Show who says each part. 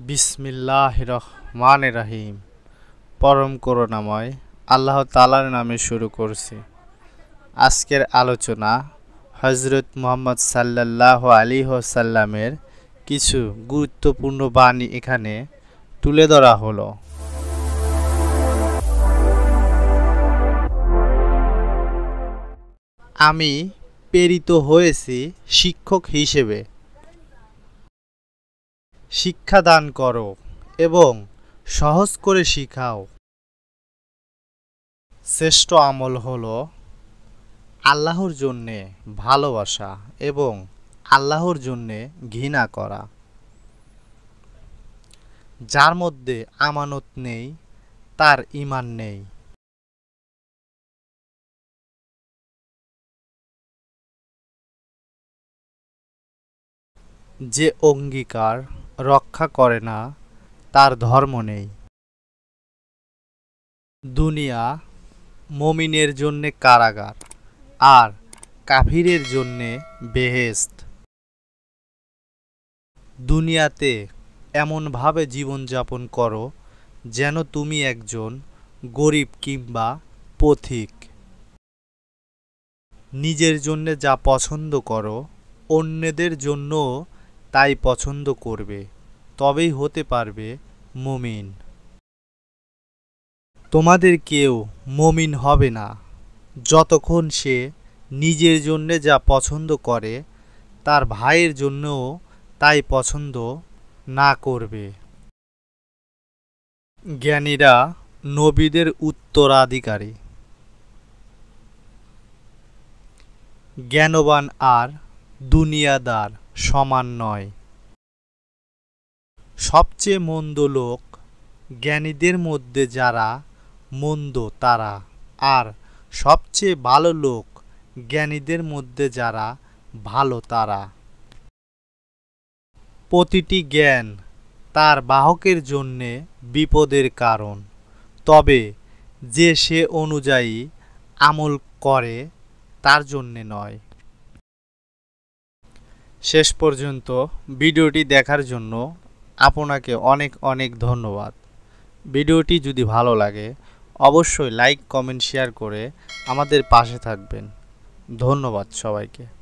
Speaker 1: বিসমিল্লাহির রহমানির রহিম। পরম করুণাময় আল্লাহ তাআলার নামে শুরু করছি। আজকের আলোচনা হযরত মুহাম্মদ সাল্লাল্লাহু আলাইহি ওয়াসাল্লামের কিছু গুরুত্বপূর্ণ বাণী এখানে তুলে ধরা হলো। আমি প্রেরিত হয়েছি শিক্ষক হিসেবে। শিক্ষাদান করো এবং সহজ করে শিখাও। শ্রেষ্ঠ আমল হলো আল্লাহর জন্যে ভালোবাসা এবং আল্লাহর জন্যে ঘৃণা করা। যার মধ্যে আমানত নেই তার ঈমান নেই। যে অঙ্গীকার রক্ষা করে না তার ধর্ম নেই। দুনিয়া মুমিনের জন্যে কারাগার আর কাফিরের জন্যে বেহেশত। দুনিয়াতে এমনভাবে জীবনযাপন করো যেন তুমি একজন গরিব কিংবা পথিক। নিজের জন্যে যা পছন্দ করো অন্যদের জন্যও তাই পছন্দ করবে, তবেই হতে পারবে মুমিন। তোমাদের কেউ মুমিন হবে না যতক্ষণ সে নিজের জন্যে যা পছন্দ করে তার ভাইয়ের জন্যও তাই পছন্দ না করবে। জ্ঞানীরা নবীদের উত্তরাধিকারী। জ্ঞানবান আর দুনিয়াদার সমান নয়। সবচেয়ে মন্দ লোক জ্ঞানীদের মধ্যে যারা মন্দ তারা, আর সবচেয়ে ভালো লোক জ্ঞানীদের মধ্যে যারা ভালো তারা। প্রতিটি জ্ঞান তার বাহকের জন্যে বিপদের কারণ, তবে যে সে অনুযায়ী আমল করে তার জন্যে নয়। শেষ পর্যন্ত ভিডিওটি দেখার জন্য আপনাকে অনেক অনেক ধন্যবাদ। ভিডিওটি যদি ভালো লাগে অবশ্যই লাইক, কমেন্ট, শেয়ার করে আমাদের পাশে থাকবেন। ধন্যবাদ সবাইকে।